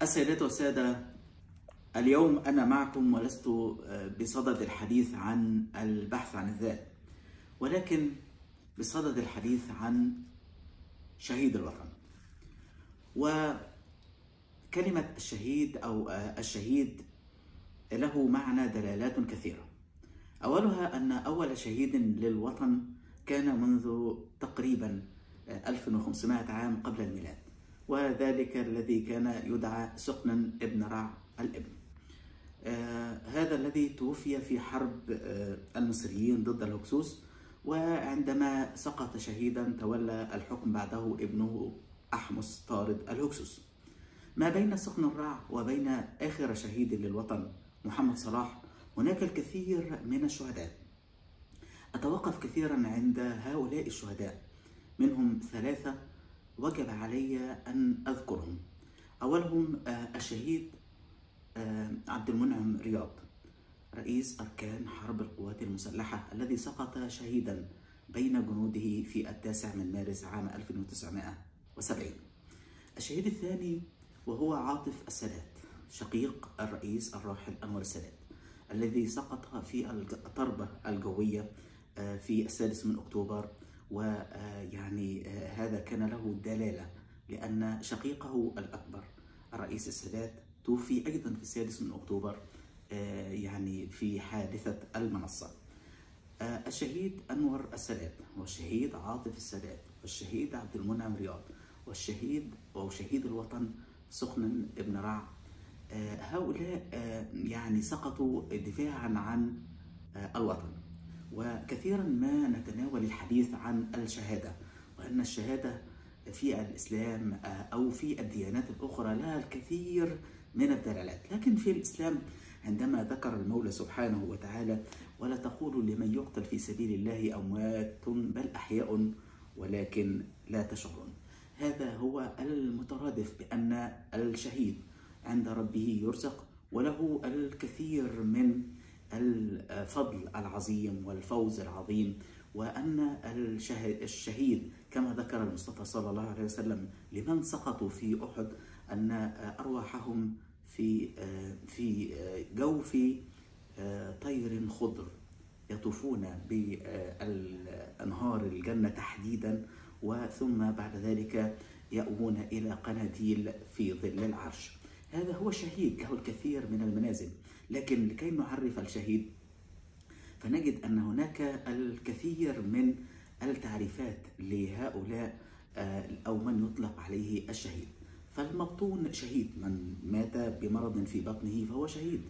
السيدات والسادة، اليوم أنا معكم ولست بصدد الحديث عن البحث عن الذات، ولكن بصدد الحديث عن شهيد الوطن. وكلمة الشهيد أو الشهيد له معنى دلالات كثيرة. أولها أن أول شهيد للوطن كان منذ تقريبا 1500 عام قبل الميلاد، وذلك الذي كان يدعى سقنن ابن رع الابن. هذا الذي توفي في حرب المصريين ضد الهكسوس، وعندما سقط شهيدا تولى الحكم بعده ابنه أحمس طارد الهكسوس. ما بين سقن الرع وبين آخر شهيد للوطن محمد صلاح هناك الكثير من الشهداء. أتوقف كثيرا عند هؤلاء الشهداء، منهم ثلاثة وجب علي أن أذكرهم. أولهم الشهيد عبد المنعم رياض، رئيس أركان حرب القوات المسلحة، الذي سقط شهيدا بين جنوده في 9 مارس عام 1970. الشهيد الثاني وهو عاطف السادات، شقيق الرئيس الراحل أنور السادات، الذي سقط في الضربة الجوية في 6 أكتوبر. ويعني هذا كان له دلالة، لأن شقيقه الأكبر الرئيس السادات توفي أيضا في 6 أكتوبر يعني في حادثة المنصة. الشهيد أنور السادات والشهيد عاطف السادات والشهيد عبد المنعم رياض وشهيد الوطن سقنن ابن رع، هؤلاء يعني سقطوا دفاعا عن الوطن. وكثيرا ما نتناول الحديث عن الشهادة، وأن الشهادة في الإسلام أو في الديانات الأخرى لها الكثير من الدلالات، لكن في الإسلام عندما ذكر المولى سبحانه وتعالى: ولا تقولوا لمن يقتل في سبيل الله أموات بل أحياء ولكن لا تشعرون، هذا هو المترادف بأن الشهيد عند ربه يرزق وله الكثير من الفضل العظيم والفوز العظيم، وأن الشهيد كما ذكر المصطفى صلى الله عليه وسلم لمن سقطوا في أحد أن أرواحهم في جوف طير خضر يطوفون بأنهار الجنة تحديدا، وثم بعد ذلك يأوون إلى قناديل في ظل العرش. هذا هو الشهيد، له الكثير من المنازل. لكن لكي نعرف الشهيد فنجد أن هناك الكثير من التعريفات لهؤلاء أو من يطلق عليه الشهيد. فالمبطون شهيد، من مات بمرض في بطنه فهو شهيد.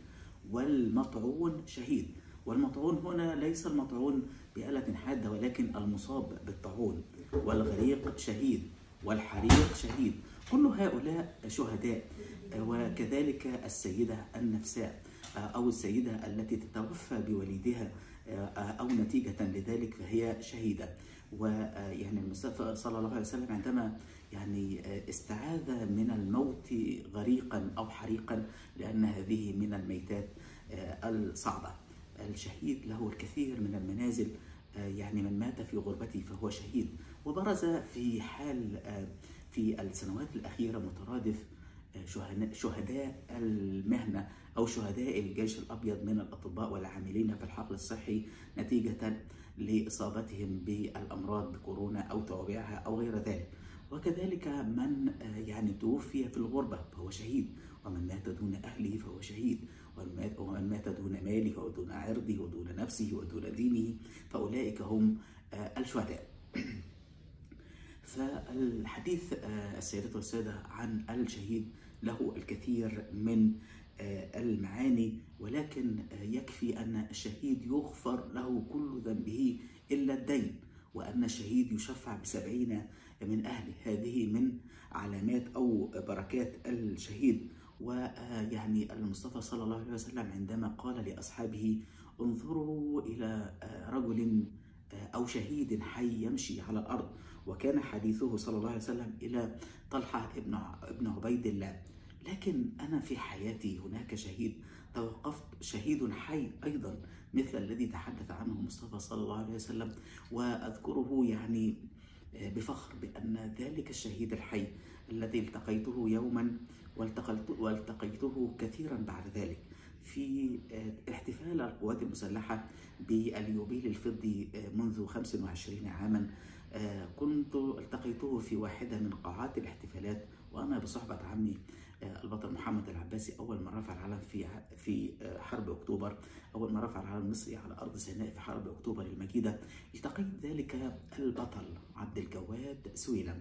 والمطعون شهيد، والمطعون هنا ليس المطعون بآلة حادة ولكن المصاب بالطاعون. والغريق شهيد، والحريق شهيد، كل هؤلاء شهداء. وكذلك السيدة النفساء أو السيدة التي تتوفى بوليدها أو نتيجة لذلك فهي شهيدة. ويعني المصطفى صلى الله عليه وسلم عندما يعني استعاذ من الموت غريقا أو حريقا، لأن هذه من الميتات الصعبة. الشهيد له الكثير من المنازل، يعني من مات في غربته فهو شهيد. وبرز في السنوات الأخيرة مترادف شهداء المهنة أو شهداء الجيش الأبيض من الأطباء والعاملين في الحقل الصحي نتيجة لإصابتهم بالأمراض بكورونا أو توابعها أو غير ذلك. وكذلك من يعني توفي في الغربة فهو شهيد، ومن مات دون أهله فهو شهيد، ومن مات دون ماله ودون عرضه ودون نفسه ودون دينه فأولئك هم الشهداء. فالحديث السيدات والسادة عن الشهيد له الكثير من المعاني، ولكن يكفي أن الشهيد يغفر له كل ذنبه إلا الدين، وأن الشهيد يشفع ب70 من أهله. هذه من علامات أو بركات الشهيد. ويعني المصطفى صلى الله عليه وسلم عندما قال لأصحابه: انظروا إلى رجل أو شهيد حي يمشي على الأرض، وكان حديثه صلى الله عليه وسلم إلى طلحة ابن عبيد الله. لكن أنا في حياتي هناك شهيد توقفت، شهيد حي أيضا مثل الذي تحدث عنه المصطفى صلى الله عليه وسلم، وأذكره يعني بفخر بأن ذلك الشهيد الحي الذي التقيته يوما والتقيته كثيرا بعد ذلك في احتفال القوات المسلحة باليوبيل الفضي منذ 25 عاما. كنت التقيته في واحدة من قاعات الاحتفالات وأنا بصحبة عمي البطل محمد العباسي، أول ما رفع العلم في حرب أكتوبر، أول ما رفع العلم المصري على أرض سيناء في حرب أكتوبر المجيدة. التقيت ذلك البطل عبد الجواد سويلم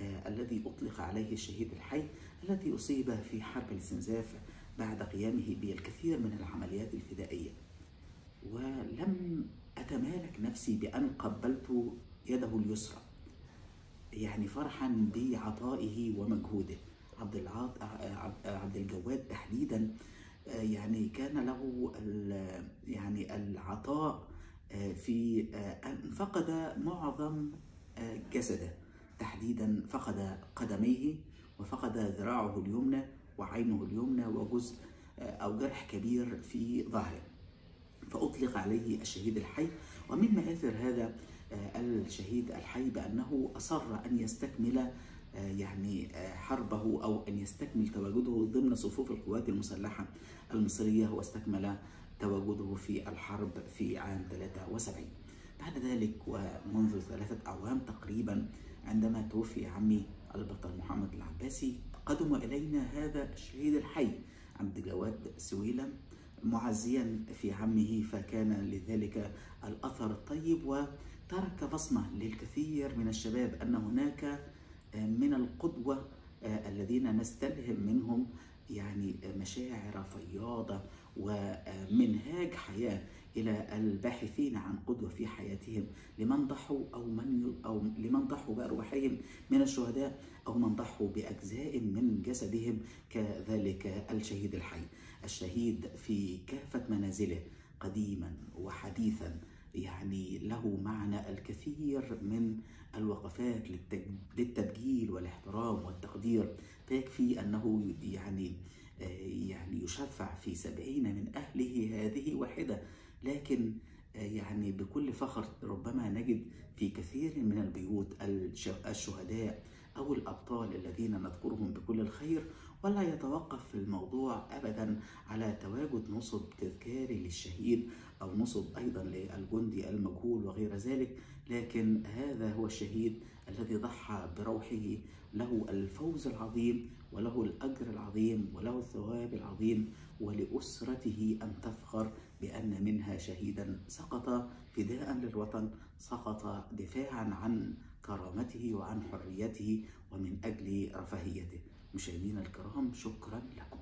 الذي أطلق عليه الشهيد الحي، الذي أصيب في حرب الاستنزاف بعد قيامه بالكثير من العمليات الفدائية. ولم أتمالك نفسي بأن قبلت يده اليسرى، يعني فرحا بعطائه ومجهوده. عبد الجواد تحديدا يعني كان له يعني العطاء في أن فقد معظم جسده، تحديدا فقد قدميه وفقد ذراعه اليمنى وعينه اليمنى وجزء أو جرح كبير في ظهره، فأطلق عليه الشهيد الحي. ومن مآثر هذا الشهيد الحي بأنه أصر أن يستكمل يعني حربه أو أن يستكمل تواجده ضمن صفوف القوات المسلحة المصرية، واستكمل تواجده في الحرب في عام 73. بعد ذلك ومنذ 3 أعوام تقريبا عندما توفي عمي البطل محمد العباسي، قدم إلينا هذا الشهيد الحي عبد الجواد سويلم معزيا في عمه، فكان لذلك الأثر الطيب وترك بصمة للكثير من الشباب أن هناك من القدوة الذين نستلهم منهم يعني مشاعر فياضة ومنهاج حياة إلى الباحثين عن قدوة في حياتهم، لمن ضحوا أو لمن ضحوا بأرواحهم من الشهداء، أو من ضحوا بأجزاء من جسدهم، كذلك الشهيد الحي. الشهيد في كافة منازله قديما وحديثا يعني له معنى الكثير من الوقفات للتبجيل والاحترام والتقدير. فيكفي أنه يعني يشفع في 70 من أهله هذه واحدة، لكن يعني بكل فخر ربما نجد في كثير من البيوت الشهداء أو الأبطال الذين نذكرهم بكل الخير، ولا يتوقف الموضوع أبدا على تواجد نصب تذكاري للشهيد أو نصب أيضا للجندي المجهول وغير ذلك، لكن هذا هو الشهيد الذي ضحى بروحه، له الفوز العظيم وله الأجر العظيم وله الثواب العظيم، ولأسرته أن تفخر بأن منها شهيدا سقط فداء للوطن، سقط دفاعا عن كرامته وعن حريته ومن أجل رفاهيته. مشاهدينا الكرام، شكرا لكم.